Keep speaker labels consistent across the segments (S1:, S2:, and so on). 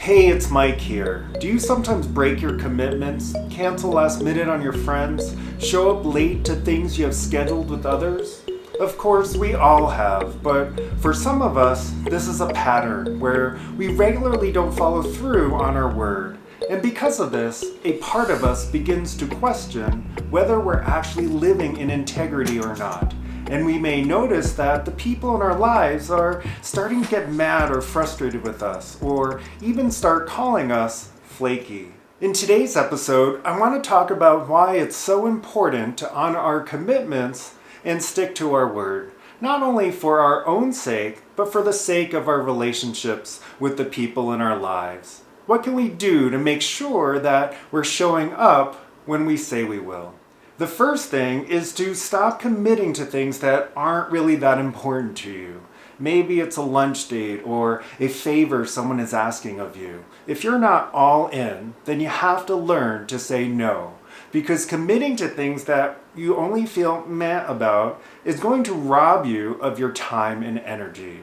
S1: Hey, it's Mike here. Do you sometimes break your commitments, cancel last minute on your friends, show up late to things you have scheduled with others? Of course, we all have, but for some of us, this is a pattern where we regularly don't follow through on our word. And because of this, a part of us begins to question whether we're actually living in integrity or not. And we may notice that the people in our lives are starting to get mad or frustrated with us, or even start calling us flaky. In today's episode, I want to talk about why it's so important to honor our commitments and stick to our word, not only for our own sake, but for the sake of our relationships with the people in our lives. What can we do to make sure that we're showing up when we say we will? The first thing is to stop committing to things that aren't really that important to you. Maybe it's a lunch date or a favor someone is asking of you. If you're not all in, then you have to learn to say no. Because committing to things that you only feel meh about is going to rob you of your time and energy.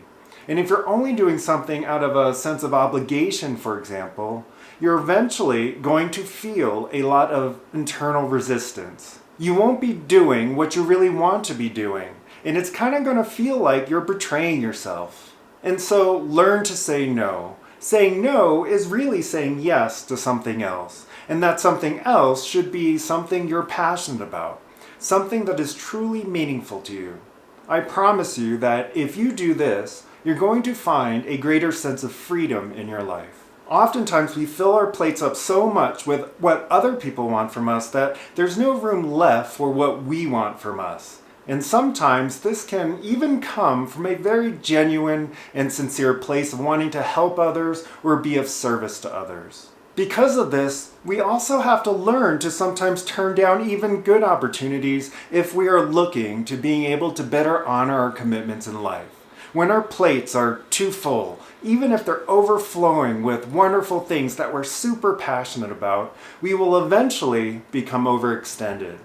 S1: And if you're only doing something out of a sense of obligation, for example, you're eventually going to feel a lot of internal resistance. You won't be doing what you really want to be doing, and it's kind of going to feel like you're betraying yourself. And so learn to say no. Saying no is really saying yes to something else, and that something else should be something you're passionate about, something that is truly meaningful to you. I promise you that if you do this, you're going to find a greater sense of freedom in your life. Oftentimes we fill our plates up so much with what other people want from us that there's no room left for what we want from us. And sometimes this can even come from a very genuine and sincere place of wanting to help others or be of service to others. Because of this, we also have to learn to sometimes turn down even good opportunities if we are looking to being able to better honor our commitments in life. When our plates are too full, even if they're overflowing with wonderful things that we're super passionate about, we will eventually become overextended.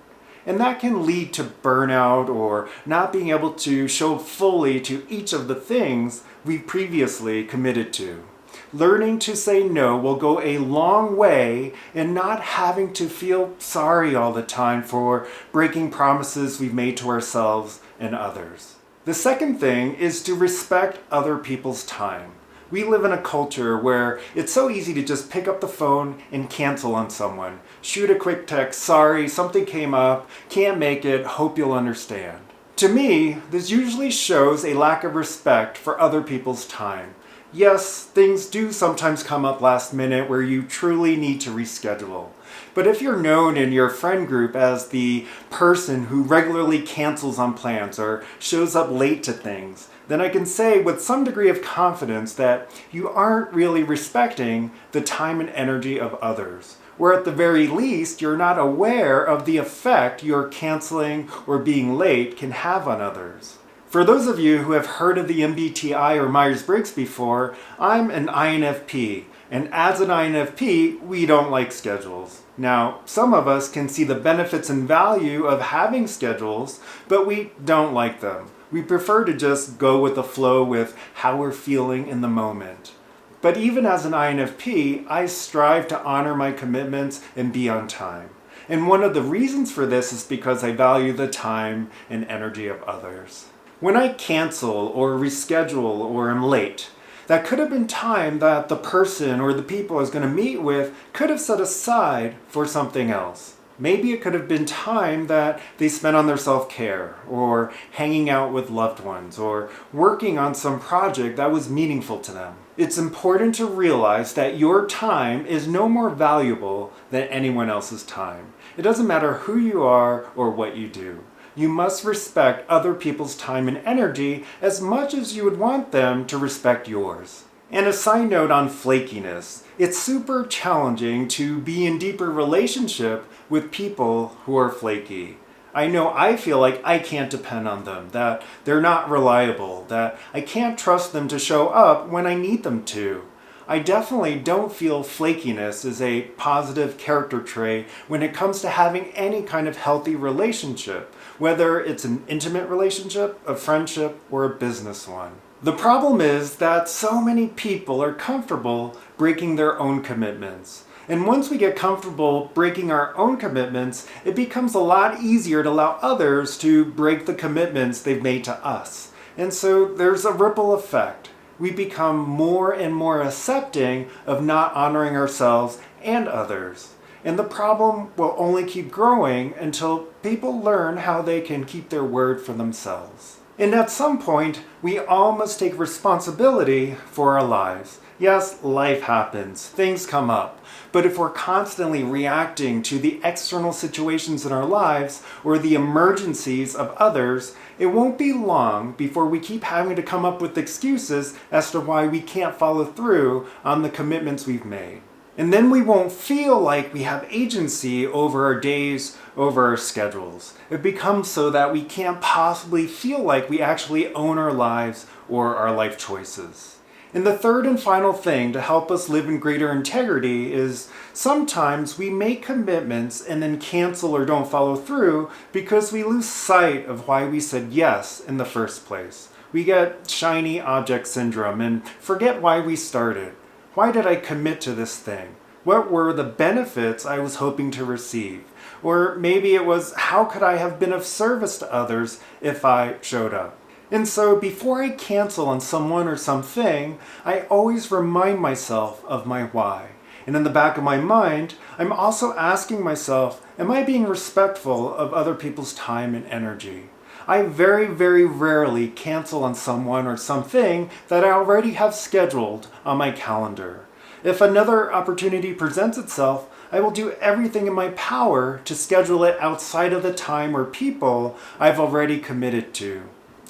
S1: And that can lead to burnout or not being able to show fully to each of the things we previously committed to. Learning to say no will go a long way in not having to feel sorry all the time for breaking promises we've made to ourselves and others. The second thing is to respect other people's time. We live in a culture where it's so easy to just pick up the phone and cancel on someone. Shoot a quick text, sorry, something came up, can't make it, hope you'll understand. To me, this usually shows a lack of respect for other people's time. Yes, things do sometimes come up last minute where you truly need to reschedule. But if you're known in your friend group as the person who regularly cancels on plans or shows up late to things, then I can say with some degree of confidence that you aren't really respecting the time and energy of others. Or at the very least, you're not aware of the effect your canceling or being late can have on others. For those of you who have heard of the MBTI or Myers-Briggs before, I'm an INFP. And as an INFP, we don't like schedules. Now, some of us can see the benefits and value of having schedules, but we don't like them. We prefer to just go with the flow with how we're feeling in the moment. But even as an INFP, I strive to honor my commitments and be on time. And one of the reasons for this is because I value the time and energy of others. When I cancel or reschedule or am late, that could have been time that the person or the people I was going to meet with could have set aside for something else. Maybe it could have been time that they spent on their self-care or hanging out with loved ones or working on some project that was meaningful to them. It's important to realize that your time is no more valuable than anyone else's time. It doesn't matter who you are or what you do. You must respect other people's time and energy as much as you would want them to respect yours. And a side note on flakiness, it's super challenging to be in deeper relationship with people who are flaky. I know I feel like I can't depend on them, that they're not reliable, that I can't trust them to show up when I need them to. I definitely don't feel flakiness is a positive character trait when it comes to having any kind of healthy relationship, whether it's an intimate relationship, a friendship, or a business one. The problem is that so many people are comfortable breaking their own commitments. And once we get comfortable breaking our own commitments, it becomes a lot easier to allow others to break the commitments they've made to us. And so there's a ripple effect. We become more and more accepting of not honoring ourselves and others. And the problem will only keep growing until people learn how they can keep their word for themselves. And at some point, we all must take responsibility for our lives. Yes, life happens, things come up. But if we're constantly reacting to the external situations in our lives or the emergencies of others, it won't be long before we keep having to come up with excuses as to why we can't follow through on the commitments we've made. And then we won't feel like we have agency over our days, over our schedules. It becomes so that we can't possibly feel like we actually own our lives or our life choices. And the third and final thing to help us live in greater integrity is sometimes we make commitments and then cancel or don't follow through because we lose sight of why we said yes in the first place. We get shiny object syndrome and forget why we started. Why did I commit to this thing? What were the benefits I was hoping to receive? Or maybe it was, how could I have been of service to others if I showed up? And so before I cancel on someone or something, I always remind myself of my why. And in the back of my mind, I'm also asking myself, am I being respectful of other people's time and energy? I very, very rarely cancel on someone or something that I already have scheduled on my calendar. If another opportunity presents itself, I will do everything in my power to schedule it outside of the time or people I've already committed to.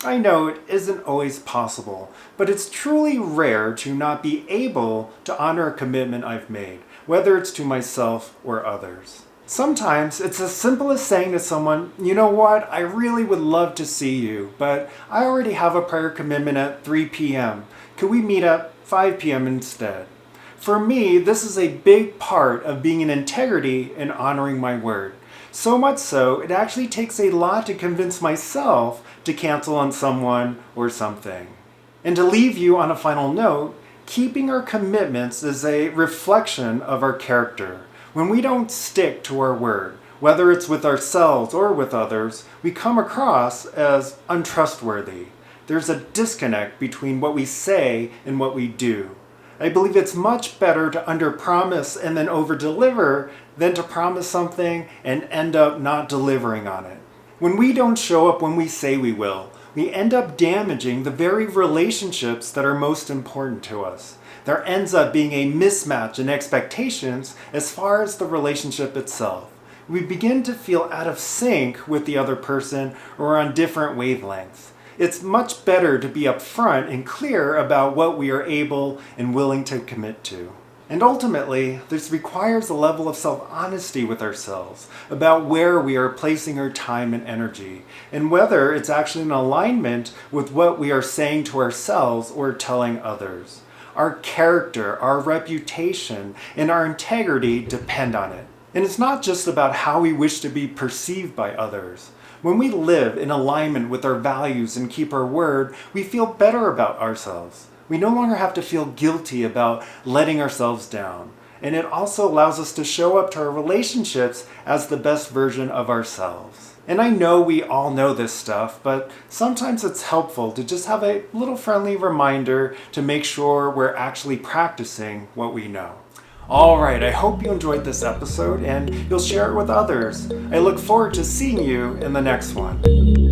S1: I know it isn't always possible, but it's truly rare to not be able to honor a commitment I've made, whether it's to myself or others. Sometimes it's as simple as saying to someone, you know what, I really would love to see you, but I already have a prior commitment at 3 p.m. Could we meet at 5 p.m. instead? For me, this is a big part of being in integrity and honoring my word. So much so, it actually takes a lot to convince myself to cancel on someone or something. And to leave you on a final note, keeping our commitments is a reflection of our character. When we don't stick to our word, whether it's with ourselves or with others, we come across as untrustworthy. There's a disconnect between what we say and what we do. I believe it's much better to under-promise and then over-deliver than to promise something and end up not delivering on it. When we don't show up when we say we will, we end up damaging the very relationships that are most important to us. There ends up being a mismatch in expectations as far as the relationship itself. We begin to feel out of sync with the other person or on different wavelengths. It's much better to be upfront and clear about what we are able and willing to commit to. And ultimately, this requires a level of self-honesty with ourselves about where we are placing our time and energy, and whether it's actually in alignment with what we are saying to ourselves or telling others. Our character, our reputation, and our integrity depend on it. And it's not just about how we wish to be perceived by others. When we live in alignment with our values and keep our word, we feel better about ourselves. We no longer have to feel guilty about letting ourselves down. And it also allows us to show up to our relationships as the best version of ourselves. And I know we all know this stuff, but sometimes it's helpful to just have a little friendly reminder to make sure we're actually practicing what we know. Alright, I hope you enjoyed this episode and you'll share it with others. I look forward to seeing you in the next one.